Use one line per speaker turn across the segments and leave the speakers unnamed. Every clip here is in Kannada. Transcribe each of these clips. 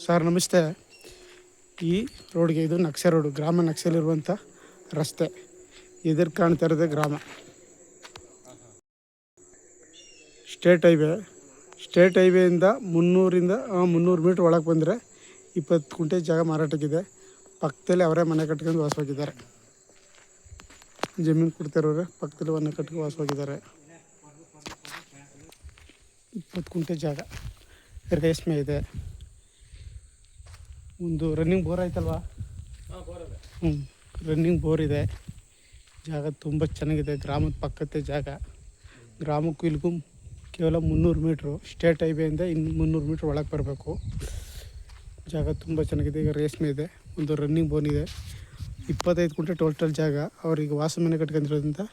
ಸರ್ ನಮಸ್ತೆ. ಈ ರೋಡ್ಗೆ ಇದು ನಕ್ಷೆ ರೋಡು, ಗ್ರಾಮ ನಕ್ಷೆಯಲ್ಲಿರುವಂಥ ರಸ್ತೆ. ಎದುರು ಕಾಣ್ತಾ ಇರೋದೇ ಗ್ರಾಮ. ಸ್ಟೇಟ್ ಹೈವೇಯಿಂದ 300 ಮೀಟ್ರ್ ಒಳಗೆ ಬಂದರೆ 20 ಗುಂಟೆ ಜಾಗ ಮಾರಾಟಕ್ಕಿದೆ. ಪಕ್ಕದಲ್ಲಿ ಅವರೇ ಮನೆ ಕಟ್ಕೊಂಡು ವಾಸವಾಗಿದ್ದಾರೆ. ಜಮೀನು ಕೊಡ್ತಾರವ್ರೆ, ಪಕ್ಕದಲ್ಲಿ ಮನೆ ಕಟ್ಕೊಂಡು ವಾಸವಾಗಿದ್ದಾರೆ. 20 ಗುಂಟೆ ಜಾಗ, ರೇಷ್ಮೆ ಇದೆ. ಒಂದು ರನ್ನಿಂಗ್ ಬೋರ್ ಆಯ್ತಲ್ವಾ? ರನ್ನಿಂಗ್ ಬೋರ್ ಇದೆ. ಜಾಗ ತುಂಬ ಚೆನ್ನಾಗಿದೆ. ಗ್ರಾಮದ ಪಕ್ಕದ ಜಾಗ. ಗ್ರಾಮಕ್ಕೂ ಇಲ್ಲಿಗೂ ಕೇವಲ 300 ಮೀಟ್ರು. ಸ್ಟೇಟ್ ಹೈವೇಯಿಂದ ಇನ್ನು 300 ಮೀಟ್ರ್ ಒಳಗೆ ಬರಬೇಕು. ಜಾಗ ತುಂಬ ಚೆನ್ನಾಗಿದೆ. ಈಗ ರೇಷ್ಮೆ ಇದೆ. ಒಂದು ರನ್ನಿಂಗ್ ಬೋನ್ ಇದೆ. 25 ಗುಂಟೆ ಟೋಟಲ್ ಜಾಗ. ಅವ್ರಿಗೆ ವಾಸ ಮನೆ ಕಟ್ಕೊಂಡಿರೋದ್ರಿಂದ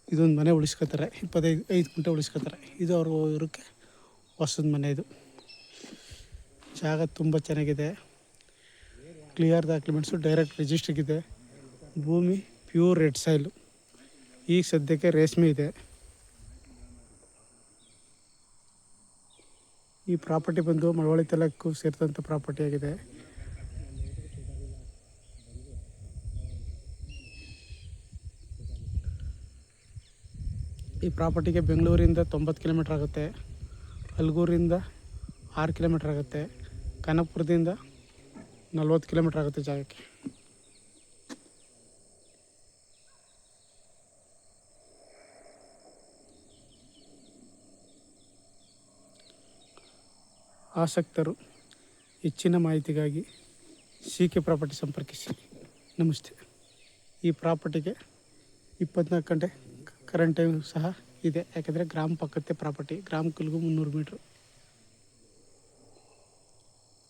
ಇದೊಂದು ಮನೆ ಉಳಿಸ್ಕೊತಾರೆ. 25 ಗುಂಟೆ ಉಳಿಸ್ಕೊತಾರೆ. ಇದು ಅವ್ರ ಇರೋಕ್ಕೆ ಹೊಸದ ಮನೆ. ಇದು ಜಾಗ ತುಂಬ ಚೆನ್ನಾಗಿದೆ. ಕ್ಲಿಯರ್ ಡಾಕ್ಯುಮೆಂಟ್ಸು, ಡೈರೆಕ್ಟ್ ರಿಜಿಸ್ಟ್ರಿಗಿದೆ. ಭೂಮಿ ಪ್ಯೂರ್ ರೆಡ್ ಸಾಯಿಲು. ಈಗ ಸದ್ಯಕ್ಕೆ ರೇಷ್ಮೆ ಇದೆ. ಈ ಪ್ರಾಪರ್ಟಿ ಬಂದು ಮಳವಳ್ಳಿ ತಾಲೂಕು ಸೇರಿದಂಥ ಪ್ರಾಪರ್ಟಿ ಆಗಿದೆ. ಈ ಪ್ರಾಪರ್ಟಿಗೆ ಬೆಂಗಳೂರಿಂದ 90 ಕಿಲೋಮೀಟ್ರ್ ಆಗುತ್ತೆ. ಅಲ್ಗೂರಿಂದ 6 ಕಿಲೋಮೀಟ್ರ್ ಆಗುತ್ತೆ. ಕನಕಪುರದಿಂದ 40 ಕಿಲೋಮೀಟ್ರ್ ಆಗುತ್ತೆ ಜಾಗಕ್ಕೆ. ಆಸಕ್ತರು ಹೆಚ್ಚಿನ ಮಾಹಿತಿಗಾಗಿ CK ಪ್ರಾಪರ್ಟಿ ಸಂಪರ್ಕಿಸಿ. ನಮಸ್ತೆ. ಈ ಪ್ರಾಪರ್ಟಿಗೆ 24 ಗಂಟೆ ಕರೆಂಟ್ ಟೈಮ್ ಸಹ ಇದೆ. ಯಾಕೆಂದರೆ ಗ್ರಾಮ ಪಕ್ಕದ ಪ್ರಾಪರ್ಟಿ. ಗ್ರಾಮಕ್ಕೂ 300 ಮೀಟ್ರು.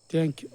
Thank you.